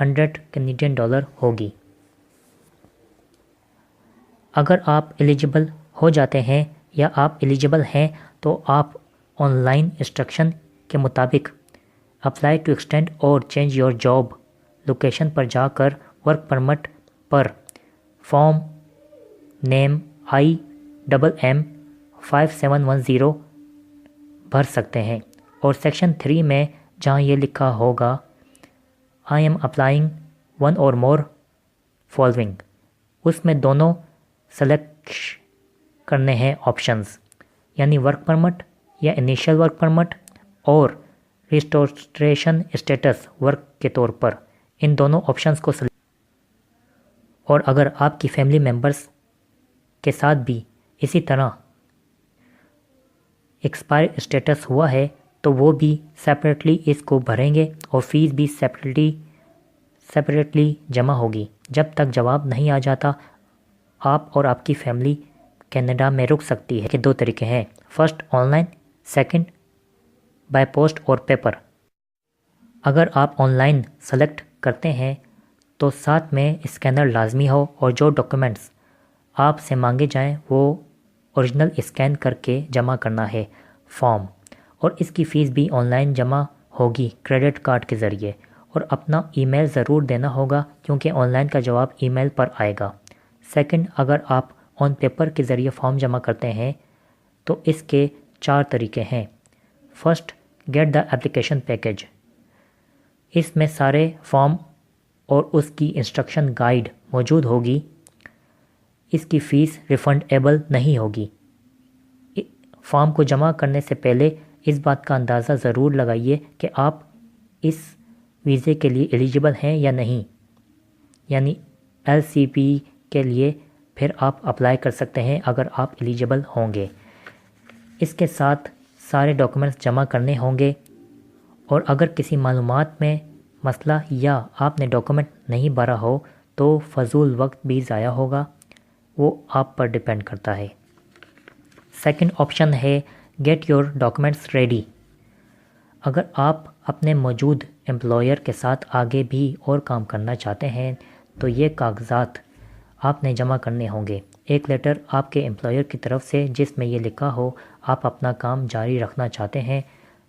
100 Canadian dollar ہوگی۔ اگر آپ ایلیجبل ہو جاتے ہیں یا آپ ایلیجبل ہیں تو آپ آن لائن انسٹرکشن کے مطابق اپلائی ٹو ایکسٹینڈ اور چینج یور جاب لوکیشن پر جا کر ورک پرمٹ پر فارم نیم IMM 5710 بھر سکتے ہیں، اور سیکشن 3 میں جہاں یہ لکھا ہوگا I am applying one or more following، اس میں دونوں سلیکٹ کرنے ہیں آپشنز، یعنی ورک پرمٹ یا انیشیل ورک پرمٹ اور ریسٹوریشن اسٹیٹس ورک کے طور پر، ان دونوں آپشنز کو سلیکٹ، اور اگر آپ کی فیملی ممبرز کے ساتھ بھی اسی طرح ایکسپائر اسٹیٹس ہوا ہے تو وہ بھی سیپریٹلی اس کو بھریں گے اور فیس بھی سیپریٹلی جمع ہوگی۔ جب تک جواب نہیں آ جاتا آپ اور آپ کی فیملی کینیڈا میں رک سکتی ہے کہ 2 طریقے ہیں، first on line, second by post اور پیپر۔ اگر آپ آن لائن سلیکٹ کرتے ہیں تو ساتھ میں اسکینر لازمی ہو اور جو ڈاکومنٹس آپ سے مانگے جائیں وہ اوریجنل اسکین کر کے جمع کرنا ہے فارم، اور اس کی فیس بھی آن لائن جمع ہوگی کریڈٹ کارڈ کے ذریعے، اور اپنا ای میل ضرور دینا ہوگا کیونکہ آن لائن کا جواب ای میل پر آئے گا۔ سیکنڈ، اگر آپ آن پیپر کے ذریعے فارم جمع کرتے ہیں تو اس کے 4 طریقے ہیں۔ First, get the application package, اس میں سارے فارم اور اس کی انسٹرکشن گائیڈ موجود ہوگی، اس کی فیس ریفنڈیبل نہیں ہوگی۔ فارم کو جمع کرنے سے پہلے اس بات کا اندازہ ضرور لگائیے کہ آپ اس ویزے کے لیے ایلیجبل ہیں یا نہیں، یعنی LCP کے لیے پھر آپ اپلائی کر سکتے ہیں اگر آپ ایلیجبل ہوں گے۔ اس کے ساتھ سارے ڈاکومنٹس جمع کرنے ہوں گے، اور اگر کسی معلومات میں مسئلہ یا آپ نے ڈاکومنٹ نہیں بھرا ہو تو فضول وقت بھی ضائع ہوگا، وہ آپ پر ڈیپینڈ کرتا ہے۔ سیکنڈ آپشن ہے گیٹ یور ڈاکومنٹس ریڈی۔ اگر آپ اپنے موجود امپلائر کے ساتھ آگے بھی اور کام کرنا چاہتے ہیں تو یہ کاغذات آپ نے جمع کرنے ہوں گے۔ ایک لیٹر آپ کے امپلائر کی طرف سے جس میں یہ لکھا ہو آپ اپنا کام جاری رکھنا چاہتے ہیں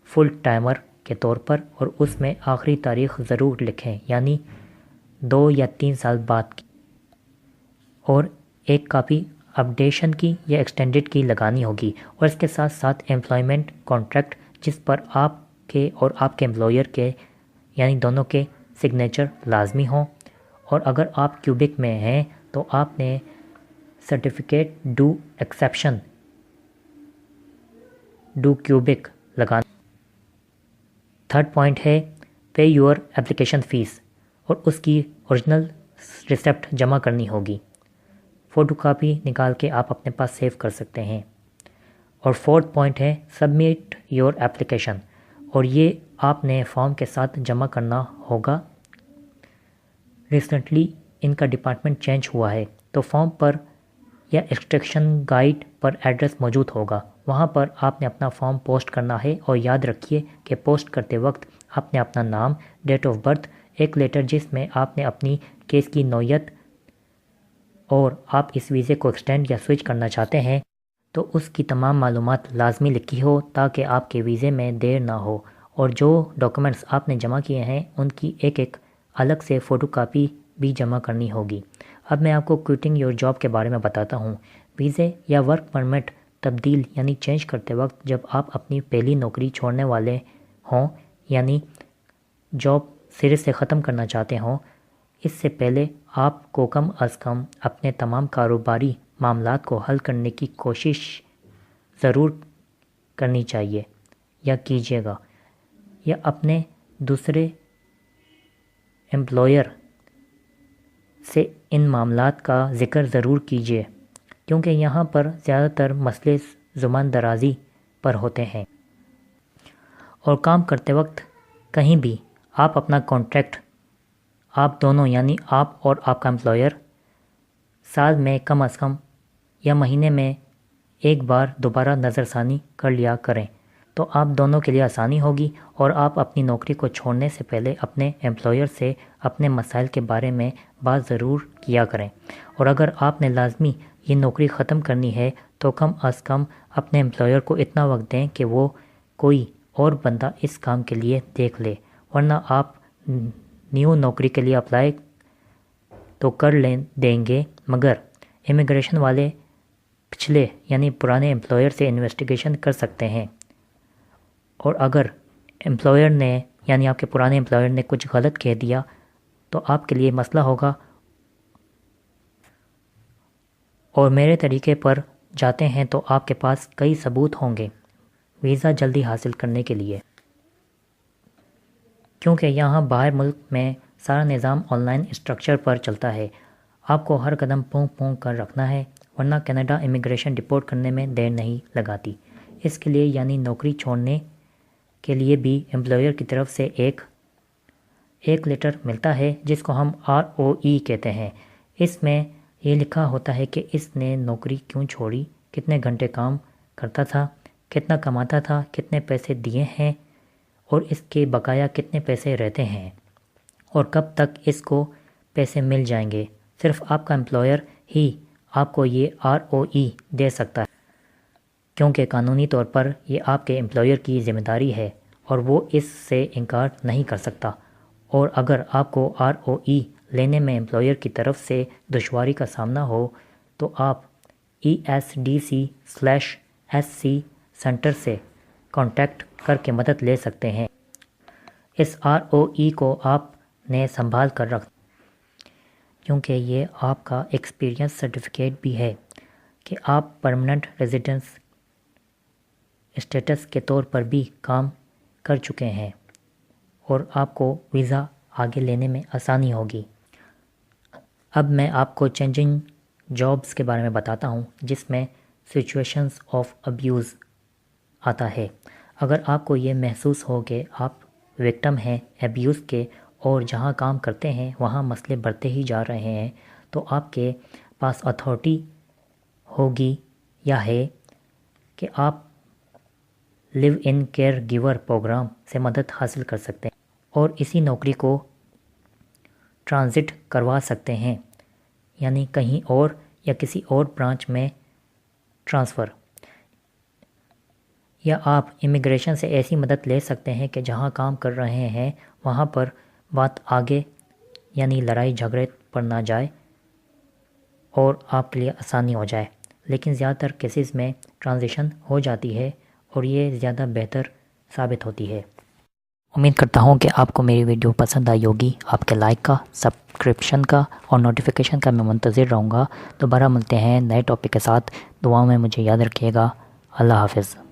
فل ٹائمر کے طور پر، اور اس میں آخری تاریخ ضرور لکھیں، یعنی 2 یا 3 سال بعد کی، اور ایک کاپی اپڈیشن کی یا ایکسٹینڈڈ کی لگانی ہوگی، اور اس کے ساتھ ساتھ ایمپلائمنٹ کانٹریکٹ جس پر آپ کے اور آپ کے امپلائر کے یعنی دونوں کے سگنیچر لازمی ہوں، اور اگر آپ کیوبک میں ہیں تو آپ نے certificate do exception do cubic لگانا۔ تھرڈ پوائنٹ ہے پے یور اپلیکیشن فیس، اور اس کی اوریجنل ریسیپٹ جمع کرنی ہوگی، فوٹو کاپی نکال کے آپ اپنے پاس سیو کر سکتے ہیں۔ اور فورتھ پوائنٹ ہے سبمٹ یور اپلیکیشن، اور یہ آپ نے فارم کے ساتھ جمع کرنا ہوگا۔ ریسنٹلی ان کا ڈپارٹمنٹ چینج ہوا ہے تو فارم پر یا ایکسٹریکشن گائیڈ پر ایڈریس موجود ہوگا، وہاں پر آپ نے اپنا فارم پوسٹ کرنا ہے، اور یاد رکھیے کہ پوسٹ کرتے وقت آپ نے اپنا نام، ڈیٹ آف برتھ، ایک لیٹر جس میں آپ نے اپنی کیس کی نوعیت اور آپ اس ویزے کو ایکسٹینڈ یا سوئچ کرنا چاہتے ہیں تو اس کی تمام معلومات لازمی لکھی ہو تاکہ آپ کے ویزے میں دیر نہ ہو، اور جو ڈاکومنٹس آپ نے جمع کیے ہیں ان کی ایک الگ سے فوٹو کاپی بھی جمع کرنی ہوگی۔ اب میں آپ کو کوئٹنگ یور جاب کے بارے میں بتاتا ہوں۔ ویزے یا ورک پرمٹ تبدیل یعنی چینج کرتے وقت جب آپ اپنی پہلی نوکری چھوڑنے والے ہوں، یعنی جاب سرے سے ختم کرنا چاہتے ہوں، اس سے پہلے آپ کو کم از کم اپنے تمام کاروباری معاملات کو حل کرنے کی کوشش ضرور کرنی چاہیے یا کیجیے گا، یا اپنے دوسرے امپلائر سے ان معاملات کا ذکر ضرور کیجیے، کیونکہ یہاں پر زیادہ تر مسئلے زبان درازی پر ہوتے ہیں۔ اور کام کرتے وقت کہیں بھی آپ اپنا کانٹریکٹ آپ دونوں یعنی آپ اور آپ کا امپلائر سال میں کم از کم یا مہینے میں ایک بار دوبارہ نظر ثانی کر لیا کریں۔ تو آپ دونوں کے لیے آسانی ہوگی اور آپ اپنی نوکری کو چھوڑنے سے پہلے اپنے ایمپلائر سے اپنے مسائل کے بارے میں بات ضرور کیا کریں، اور اگر آپ نے لازمی یہ نوکری ختم کرنی ہے تو کم از کم اپنے ایمپلائر کو اتنا وقت دیں کہ وہ کوئی اور بندہ اس کام کے لیے دیکھ لے، ورنہ آپ نیو نوکری کے لیے اپلائی تو کر دیں گے مگر امیگریشن والے پچھلے یعنی پرانے ایمپلائر سے انویسٹیگیشن کر سکتے ہیں، اور اگر ایمپلائر نے یعنی آپ کے پرانے ایمپلائر نے کچھ غلط کہہ دیا تو آپ کے لیے مسئلہ ہوگا، اور میرے طریقے پر جاتے ہیں تو آپ کے پاس کئی ثبوت ہوں گے ویزا جلدی حاصل کرنے کے لیے، کیونکہ یہاں باہر ملک میں سارا نظام آن لائن اسٹرکچر پر چلتا ہے۔ آپ کو ہر قدم پونک پونک کر رکھنا ہے، ورنہ کینیڈا امیگریشن ڈپورٹ کرنے میں دیر نہیں لگاتی۔ اس کے لیے یعنی نوکری چھوڑنے کے لیے بھی ایمپلائر کی طرف سے ایک لیٹر ملتا ہے جس کو ہم ROE کہتے ہیں۔ اس میں یہ لکھا ہوتا ہے کہ اس نے نوکری کیوں چھوڑی، کتنے گھنٹے کام کرتا تھا، کتنا کماتا تھا، کتنے پیسے دیے ہیں اور اس کے بقایا کتنے پیسے رہتے ہیں اور کب تک اس کو پیسے مل جائیں گے۔ صرف آپ کا ایمپلائر ہی آپ کو یہ ROE دے سکتا ہے، کیونکہ قانونی طور پر یہ آپ کے ایمپلائر کی ذمہ داری ہے اور وہ اس سے انکار نہیں کر سکتا، اور اگر آپ کو ROE لینے میں ایمپلائر کی طرف سے دشواری کا سامنا ہو تو آپ ESDC/SC سینٹر سے کانٹیکٹ کر کے مدد لے سکتے ہیں۔ اس ROE کو آپ نے سنبھال کر رکھ، کیونکہ یہ آپ کا ایکسپیرینس سرٹیفکیٹ بھی ہے کہ آپ پرماننٹ ریزیڈنس اسٹیٹس کے طور پر بھی کام کر چکے ہیں اور آپ کو ویزا آگے لینے میں آسانی ہوگی۔ اب میں آپ کو چینجنگ جابز کے بارے میں بتاتا ہوں، جس میں سچویشنز آف ابیوز آتا ہے۔ اگر آپ کو یہ محسوس ہو کہ آپ وکٹم ہیں ابیوز کے اور جہاں کام کرتے ہیں وہاں مسئلے بڑھتے ہی جا رہے ہیں، تو آپ کے پاس اتھارٹی ہوگی یا ہے کہ آپ لیو ان کیئر گیور پروگرام سے مدد حاصل کر سکتے ہیں اور اسی نوکری کو ٹرانزٹ کروا سکتے ہیں، یعنی کہیں اور یا کسی اور برانچ میں ٹرانسفر، یا آپ امیگریشن سے ایسی مدد لے سکتے ہیں کہ جہاں کام کر رہے ہیں وہاں پر بات آگے یعنی لڑائی جھگڑے پر نہ جائے اور آپ کے لیے آسانی ہو جائے، لیکن زیادہ تر کیسز میں ٹرانزیشن ہو جاتی ہے اور یہ زیادہ بہتر ثابت ہوتی ہے۔ امید کرتا ہوں کہ آپ کو میری ویڈیو پسند آئی ہوگی۔ آپ کے لائک کا، سبسکرپشن کا اور نوٹیفیکیشن کا میں منتظر رہوں گا۔ دوبارہ ملتے ہیں نئے ٹاپک کے ساتھ۔ دعاؤں میں مجھے یاد رکھیے گا۔ اللہ حافظ۔